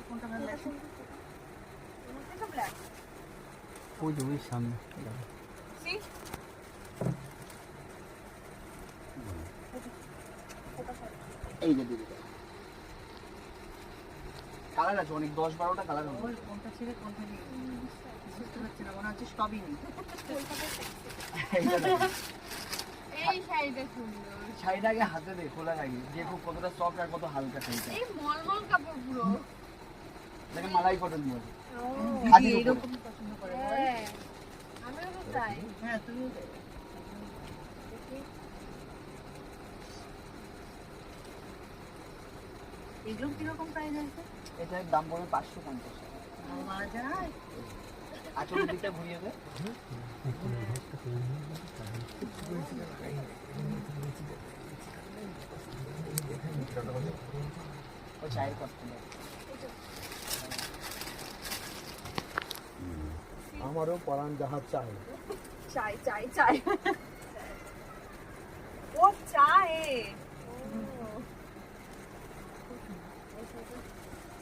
কোনটা ভালো লাগছে? এটা ব্ল্যাক। ওই যে ওই সামনে সি এই যে দিদি কালার আছে অনেক 10-12টা কালার হবে। ওই কোনটা ছেড়ে কোনটা নিয়ে বুঝতে পারছি না, মনে হচ্ছে সবই নেই। এই শাড়িটা সুন্দর। শাড়িটা আগে হাতে দে খোলা রাখি যে খুব কতটা সফট আর কত হালকা শাড়িটা। এই মলমল কাপড় পুরো। দেখেন মালাই কটন বলে। দিদি এইরকম পছন্দ করে বল? হ্যাঁ আমিও তো তাই। হ্যাঁ তুমিও তাই। এগুলো কিরকম প্রাইস আছে? এটার দাম পড়বে 550 টাকা। বাবা যায়। আঁচলের দিকটা ঘুরিয়ে দে। ও চায়ের কাপ তুলে। আমারও পরান যাহা চাই। চাই চাই চাই। ও চায়।